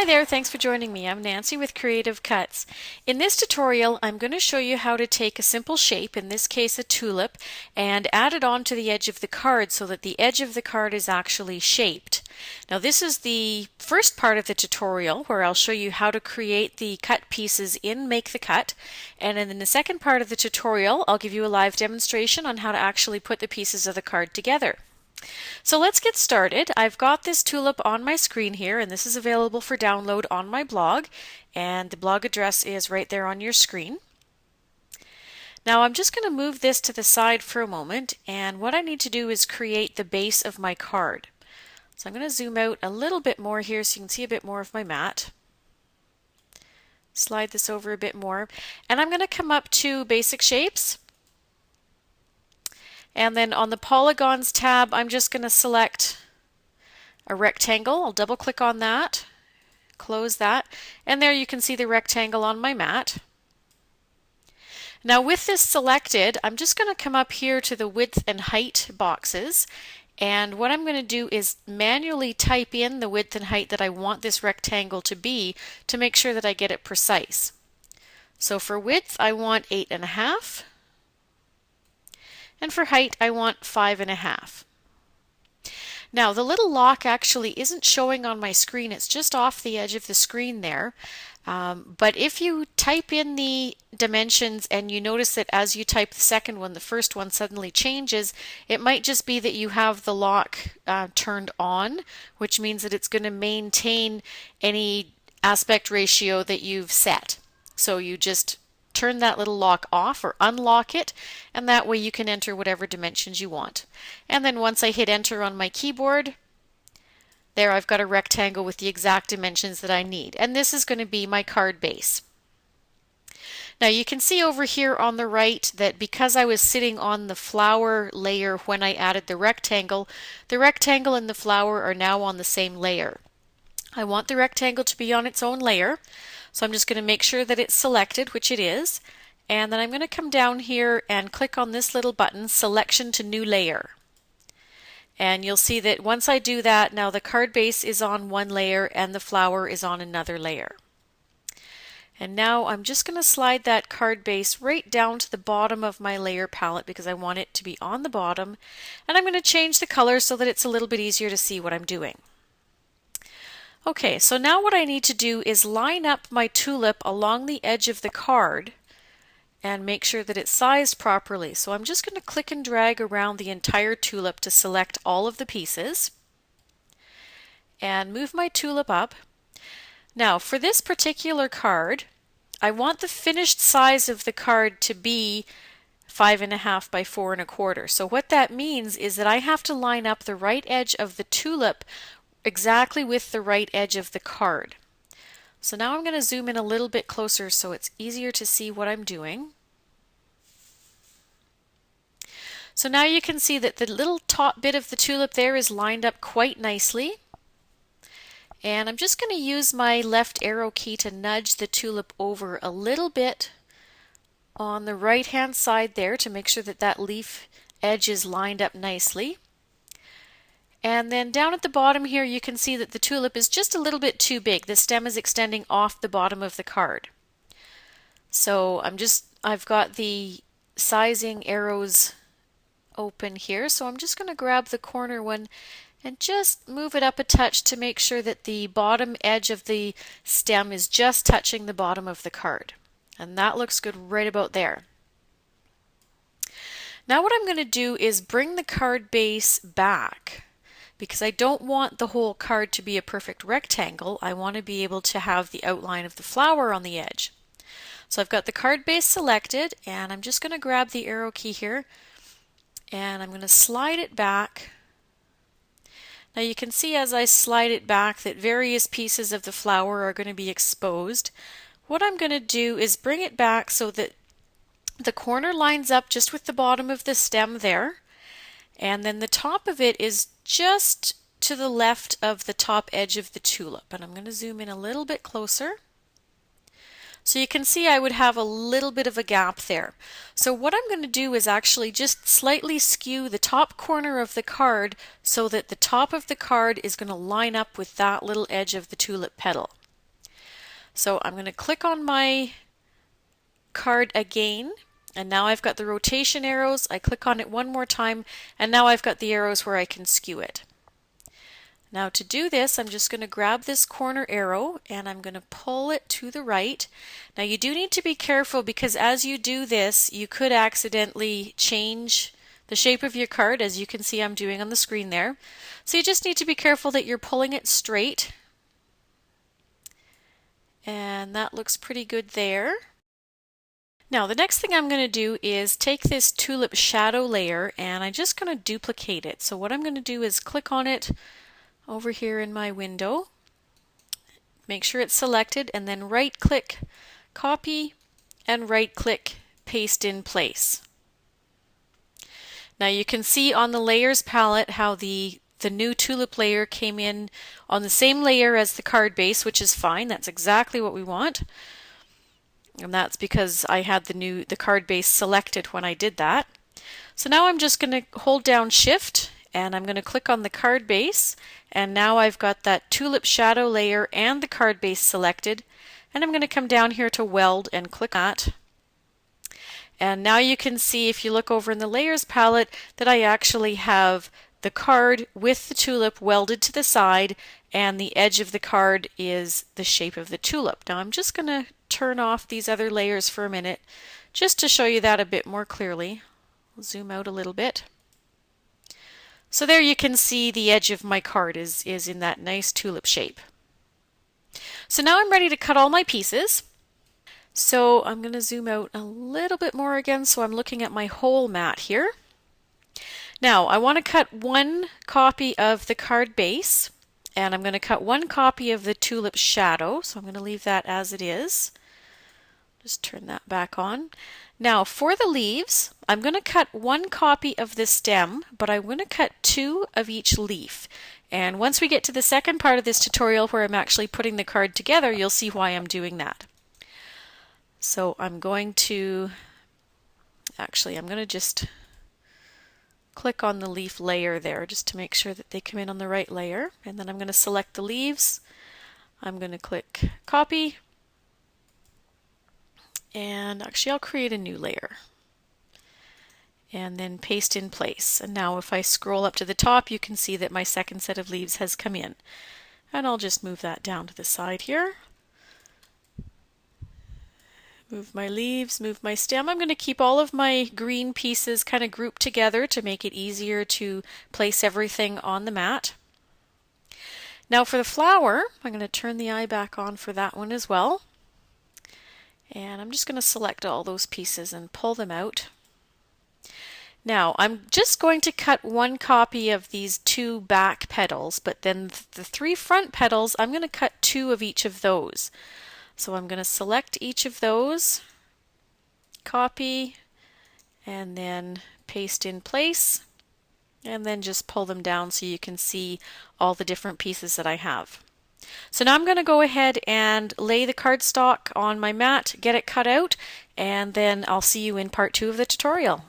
Hi there, thanks for joining me. I'm Nancy with Creative Cuts. In this tutorial, I'm going to show you how to take a simple shape, in this case a tulip, and add it onto the edge of the card so that the edge of the card is actually shaped. Now this is the first part of the tutorial where I'll show you how to create the cut pieces in Make the Cut, and in the second part of the tutorial I'll give you a live demonstration on how to actually put the pieces of the card together. So let's get started. I've got this tulip on my screen here, and this is available for download on my blog, and the blog address is right there on your screen. Now I'm just going to move this to the side for a moment, and what I need to do is create the base of my card. So I'm going to zoom out a little bit more here so you can see a bit more of my mat. Slide this over a bit more, and I'm going to come up to Basic Shapes. And then on the Polygons tab, I'm just going to select a rectangle. I'll double click on that, close that, and there you can see the rectangle on my mat. Now with this selected, I'm just going to come up here to the width and height boxes, and what I'm going to do is manually type in the width and height that I want this rectangle to be to make sure that I get it precise. So for width, I want 8.5. And for height, I want 5.5. Now the little lock actually isn't showing on my screen, it's just off the edge of the screen there. But if you type in the dimensions and you notice that as you type the second one, the first one suddenly changes, it might just be that you have the lock turned on, which means that it's going to maintain any aspect ratio that you've set. So you just turn that little lock off or unlock it, and that way you can enter whatever dimensions you want. And then once I hit enter on my keyboard, there I've got a rectangle with the exact dimensions that I need, and this is going to be my card base. Now you can see over here on the right that because I was sitting on the flower layer when I added the rectangle and the flower are now on the same layer. I want the rectangle to be on its own layer, so I'm just going to make sure that it's selected, which it is, and then I'm going to come down here and click on this little button, Selection to New Layer. And you'll see that once I do that, now the card base is on one layer and the flower is on another layer. And now I'm just going to slide that card base right down to the bottom of my layer palette because I want it to be on the bottom, and I'm going to change the color so that it's a little bit easier to see what I'm doing. Okay, so now what I need to do is line up my tulip along the edge of the card and make sure that it's sized properly. So I'm just going to click and drag around the entire tulip to select all of the pieces and move my tulip up. Now for this particular card, I want the finished size of the card to be 5.5 by 4.25. So what that means is that I have to line up the right edge of the tulip exactly with the right edge of the card. So now I'm going to zoom in a little bit closer so it's easier to see what I'm doing. So now you can see that the little top bit of the tulip there is lined up quite nicely. And I'm just going to use my left arrow key to nudge the tulip over a little bit on the right hand side there to make sure that that leaf edge is lined up nicely. And then down at the bottom here you can see that the tulip is just a little bit too big. The stem is extending off the bottom of the card. So I've got the sizing arrows open here, so I'm just going to grab the corner one and just move it up a touch to make sure that the bottom edge of the stem is just touching the bottom of the card. And that looks good right about there. Now what I'm going to do is bring the card base back. Because I don't want the whole card to be a perfect rectangle, I want to be able to have the outline of the flower on the edge. So I've got the card base selected, and I'm just going to grab the arrow key here, and I'm going to slide it back. Now you can see as I slide it back that various pieces of the flower are going to be exposed. What I'm going to do is bring it back so that the corner lines up just with the bottom of the stem there. And then the top of it is just to the left of the top edge of the tulip. And I'm going to zoom in a little bit closer. So you can see I would have a little bit of a gap there. So what I'm going to do is actually just slightly skew the top corner of the card so that the top of the card is going to line up with that little edge of the tulip petal. So I'm going to click on my card again, and now I've got the rotation arrows. I click on it one more time, and now I've got the arrows where I can skew it. Now to do this, I'm just going to grab this corner arrow and I'm going to pull it to the right. Now you do need to be careful because as you do this, you could accidentally change the shape of your card, as you can see I'm doing on the screen there. So you just need to be careful that you're pulling it straight. And that looks pretty good there. Now the next thing I'm going to do is take this tulip shadow layer and I'm just going to duplicate it. So what I'm going to do is click on it over here in my window, make sure it's selected, and then right click, copy, and right click, paste in place. Now you can see on the layers palette how the new tulip layer came in on the same layer as the card base, which is fine. That's exactly what we want. And that's because I had the card base selected when I did that. So now I'm just going to hold down Shift and I'm going to click on the card base, and now I've got that tulip shadow layer and the card base selected, and I'm going to come down here to weld and click that. And now you can see, if you look over in the layers palette, that I actually have the card with the tulip welded to the side, and the edge of the card is the shape of the tulip. Now I'm just going to turn off these other layers for a minute just to show you that a bit more clearly. I'll zoom out a little bit. So there you can see the edge of my card is in that nice tulip shape. So now I'm ready to cut all my pieces. So I'm going to zoom out a little bit more again, so I'm looking at my whole mat here. Now I want to cut one copy of the card base, and I'm going to cut one copy of the tulip shadow, so I'm going to leave that as it is. Just turn that back on. Now for the leaves, I'm going to cut one copy of the stem, but I'm going to cut two of each leaf. And once we get to the second part of this tutorial where I'm actually putting the card together, you'll see why I'm doing that. So I'm going to just click on the leaf layer there just to make sure that they come in on the right layer. And then I'm going to select the leaves. I'm going to click copy. And actually I'll create a new layer and then paste in place. And now if I scroll up to the top, you can see that my second set of leaves has come in. And I'll just move that down to the side here. Move my leaves, move my stem. I'm going to keep all of my green pieces kind of grouped together to make it easier to place everything on the mat. Now for the flower, I'm going to turn the eye back on for that one as well. And I'm just going to select all those pieces and pull them out. Now I'm just going to cut one copy of these two back petals, but then the three front petals, I'm going to cut two of each of those. So I'm going to select each of those, copy, and then paste in place, and then just pull them down so you can see all the different pieces that I have. So now I'm going to go ahead and lay the cardstock on my mat, get it cut out, and then I'll see you in part 2 of the tutorial.